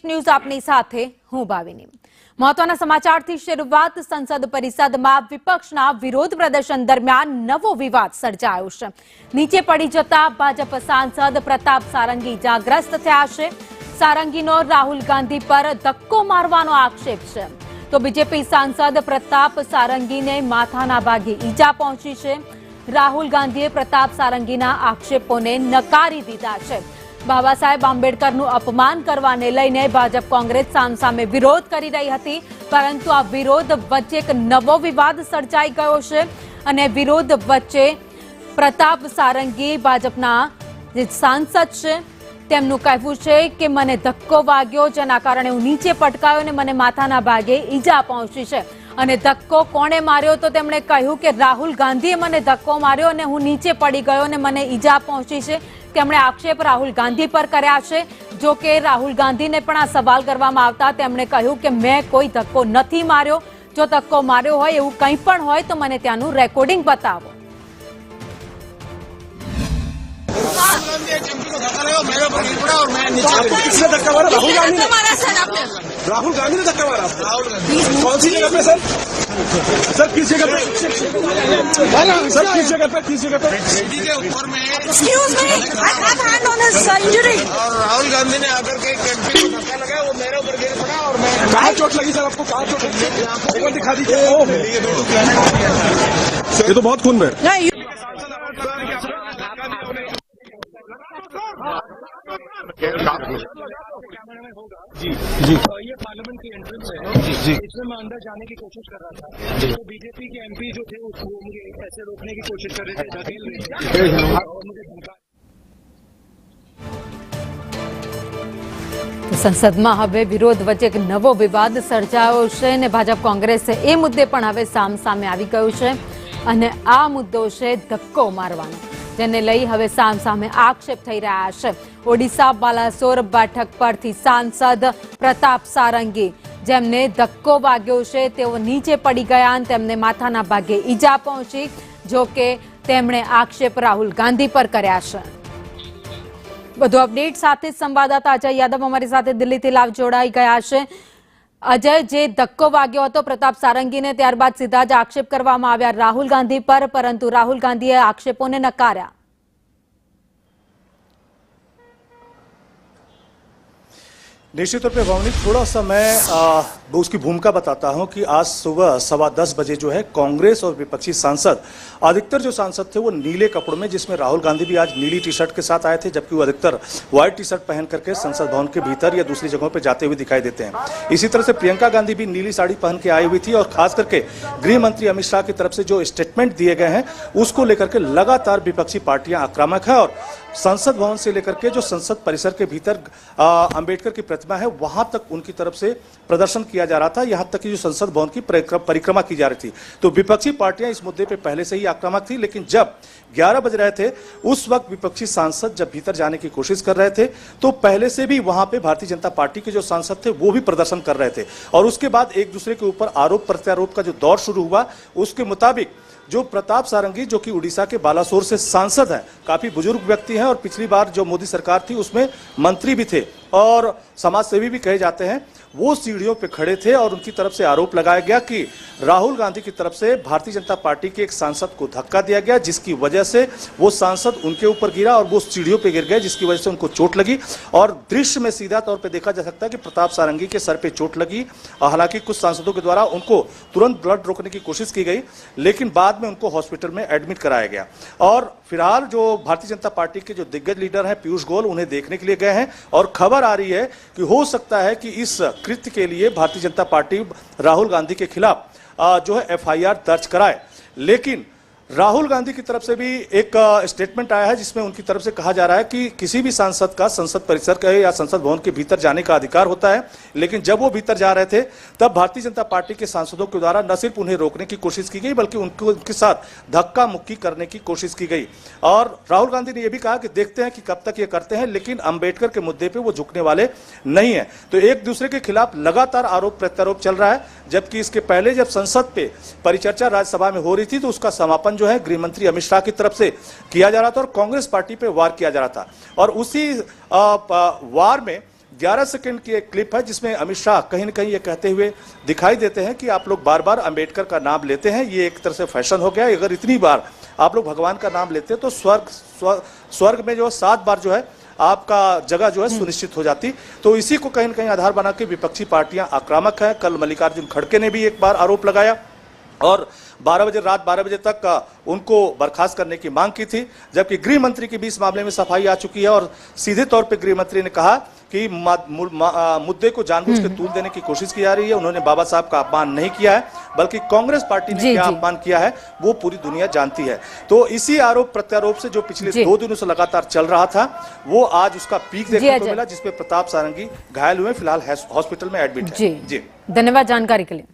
Next news आपनी સાથે હું ભાવિની। મહત્વના સમાચારથી શરૂઆત। સંસદ પરિષદમાં વિપક્ષના વિરોધ પ્રદર્શન દરમિયાન નવો વિવાદ સર્જાયો છે। નીચે પડી જતા ભાજપ સાંસદ પ્રતાપ સારંગી ઇજાગ્રસ્ત થયા છે। સારંગીનો રાહુલ ગાંધી પર ધક્કો મારવાનો આક્ષેપ છે, તો બીજેપી સાંસદ પ્રતાપ સારંગીને માથાના ભાગે ઈજા પહોંચી છે। રાહુલ ગાંધીએ પ્રતાપ સારંગીના આક્ષેપોને નકારી દીધા છે। बाबा साहेब आंबेडकरનું અપમાન કરવાને લઈને ભાજપ કોંગ્રેસ સામસામે વિરોધ કરી રહી હતી, પરંતુ આ વિરોધ વચ્ચે એક નવો વિવાદ સર્જાઈ ગયો છે અને વિરોધ વચ્ચે પ્રતાપ સારંગી ભાજપના જે સાંસદ છે તેમનું કહેવું છે કે મને ધક્કો વાગ્યો, જેના કારણે હું નીચે પટકાયો અને મને માથાના ભાગે ઈજા પહોંચી છે। અને ધક્કો કોણે માર્યો તો તેમણે કહ્યું કે રાહુલ ગાંધીએ મને ધક્કો માર્યો અને હું નીચે પડી ગયો અને મને ઈજા પહોંચી છે। તેમણે આક્ષેપ રાહુલ ગાંધી પર કર્યા છે। જો કે રાહુલ ગાંધીને પણ આ સવાલ કરવામાં આવતા તેમણે કહ્યું કે મેં કોઈ ધક્કો નથી માર્યો। જો ધક્કો માર્યો હોય એવું કંઈ પણ હોય તો મને ત્યાંનું રેકોર્ડિંગ બતાવો। राहुल गांधी ने धक्का मारा। कौन सी जगह पे सर? सर किस जगह पे? सर किस जगह पे? किस जगह पे? के ऊपर में। Excuse me, I have hand on his injury। और राहुल गांधी ने आकर के कैंपी को धक्का लगाया, वो मेरे ऊपर गिर पड़ा और मैं। कहाँ चोट लगी सर आपको? कहाँ चोट लगी? एक बार दिखा दीजिए। ये तो बहुत खून में। जी जी ये पार्लियामेंट की एंट्रेंस है जी जी इसमें मैं अंदर जाने की कोशिश कर रहा था, तो बीजेपी के एमपी जो थे उसको मुझे ऐसे रोकने की कोशिश कर रहे थे, धकेल रहे थे और मुझे धमका। સંસદમાં હવે વિરોધ વચ્ચે એક નવો વિવાદ સર્જાયો છે અને ભાજપ કોંગ્રેસે એ મુદ્દે પણ હવે સામસામે આવી ગયું છે અને આ મુદ્દો છે ધક્કો મારવાનો, જેને લઈ હવે સામસામે આક્ષેપ થઈ રહ્યા છે। ઓડિશા બાલાસોર બેઠક પરથી સાંસદ પ્રતાપ સારંગી જેમને ધક્કો વાગ્યો છે તેઓ નીચે પડી ગયા અને તેમને માથાના ભાગે ઈજા પહોંચી। જો કે તેમણે આક્ષેપ રાહુલ ગાંધી પર કર્યા છે। વધુ અપડેટ સાથે સંવાદદાતા અજય યાદવ અમારી સાથે દિલ્હીથી લાઈવ જોડાઈ ગયા છે। અજય, જે ધક્કો વાગ્યો હતો પ્રતાપ સારંગીને, ત્યારબાદ સીધા જ આક્ષેપ કરવામાં આવ્યા રાહુલ ગાંધી પર, પરંતુ રાહુલ ગાંધીએ આક્ષેપોને નકાર્યા। निश्चित तौर पे भावनिक थोड़ा सा मैं उसकी भूमिका बताता हूं कि आज सुबह 10:15 बजे जो है कांग्रेस और विपक्षी सांसद, अधिकतर जो सांसद थे वो नीले कपड़ों में, जिसमें राहुल गांधी भी आज नीली टी शर्ट के साथ आए थे, जबकि वो अधिकतर व्हाइट टी शर्ट पहन करके संसद भवन के भीतर या दूसरी जगहों पर जाते हुए दिखाई देते हैं। इसी तरह से प्रियंका गांधी भी नीली साड़ी पहन के आई हुई थी और खास करके गृह मंत्री अमित शाह की तरफ से जो स्टेटमेंट दिए गए हैं उसको लेकर के लगातार विपक्षी पार्टियां आक्रामक है और संसद भवन से लेकर के जो संसद परिसर के भीतर अंबेडकर की प्रतिमा है वहां तक उनकी तरफ से प्रदर्शन किया जा रहा था, यहां तक कि जो संसद भवन की परिक्रमा की जा रही थी। तो विपक्षी पार्टियां इस मुद्दे पे पहले से ही आक्रामक थी, लेकिन जब 11 बज रहे थे उस वक्त विपक्षी सांसद जब भीतर जाने की कोशिश कर रहे थे तो पहले से भी वहां पे भारतीय जनता पार्टी के जो सांसद थे वो भी प्रदर्शन कर रहे थे और उसके बाद एक दूसरे के ऊपर आरोप प्रत्यारोप का जो दौर शुरू हुआ, उसके मुताबिक जो प्रताप सारंगी जो कि उड़ीसा के बालासोर से सांसद हैं, काफी बुजुर्ग व्यक्ति हैं और पिछली बार जो मोदी सरकार थी उसमें मंत्री भी थे और समाज सेवी भी कहे जाते हैं, वो सीढ़ियों पे खड़े थे और उनकी तरफ से आरोप लगाया गया कि राहुल गांधी की तरफ से भारतीय जनता पार्टी के एक सांसद को धक्का दिया गया, जिसकी वजह से वो सांसद उनके ऊपर गिरा और वो सीढ़ियों पे गिर गए, जिसकी वजह से उनको चोट लगी। और दृश्य में सीधा तौर पे देखा जा सकता है कि प्रताप सारंगी के सर पे चोट लगी। हालांकि कुछ सांसदों के द्वारा उनको तुरंत ब्लड रोकने की कोशिश की गई, लेकिन बाद में उनको हॉस्पिटल में एडमिट कराया गया। और फिलहाल जो भारतीय जनता पार्टी के जो दिग्गज लीडर हैं पीयूष गोयल, उन्हें देखने के लिए गए हैं और खबर आ रही है कि हो सकता है कि इस कृत्य के लिए भारतीय जनता पार्टी राहुल गांधी के खिलाफ जो है FIR दर्ज कराए। लेकिन राहुल गांधी की तरफ से भी एक स्टेटमेंट आया है जिसमें उनकी तरफ से कहा जा रहा है कि किसी भी सांसद का संसद परिसर के या संसद भवन के भीतर जाने का अधिकार होता है, लेकिन जब वो भीतर जा रहे थे तब भारतीय जनता पार्टी के सांसदों के द्वारा न सिर्फ उन्हें रोकने की कोशिश की गई बल्कि उनके साथ धक्का मुक्की करने की कोशिश की गई। और राहुल गांधी ने यह भी कहा कि देखते हैं कि कब तक ये करते हैं, लेकिन अंबेडकर के मुद्दे पर वो झुकने वाले नहीं है। तो एक दूसरे के खिलाफ लगातार आरोप प्रत्यारोप चल रहा है, जबकि इसके पहले जब संसद पे परिचर्चा राज्यसभा में हो रही थी तो उसका समापन जो है गृह मंत्री अमित शाह की तरफ से किया जा रहा था और कांग्रेस पार्टी पे वार किया जा रहा था। और उसी वार में 11 सेकंड की एक क्लिप है जिसमें अमित शाह कहीं न कहीं ये कहते हुए दिखाई देते हैं कि आप लोग बार बार अंबेडकर का नाम लेते हैं, ये एक तरह से फैशन हो गया है। अगर इतनी बार आप लोग भगवान का नाम लेते तो स्वर्ग में जो 7 बार जो है आपका जगह जो है सुनिश्चित हो जाती। तो इसी को कहीं न कहीं आधार बना के विपक्षी पार्टियां आक्रामक हैं। कल मल्लिकार्जुन खड़गे ने भी एक बार आरोप लगाया और 12 बजे रात 12 बजे तक उनको बर्खास्त करने की मांग की थी, जबकि गृह मंत्री की भी इस मामले में सफाई आ चुकी है और सीधे तौर पे गृह मंत्री ने कहा कि मुद्दे को जानबूझ के तूल देने की कोशिश की जा रही है। उन्होंने बाबा साहब का अपमान नहीं किया है, बल्कि कांग्रेस पार्टी ने क्या अपमान किया है वो पूरी दुनिया जानती है। तो इसी आरोप प्रत्यारोप से जो पिछले 2 दिनों से लगातार चल रहा था वो आज उसका पीक देखने को मिला, जिसपे प्रताप सारंगी घायल हुए, फिलहाल हॉस्पिटल में एडमिट है। जी, धन्यवाद जानकारी के लिए।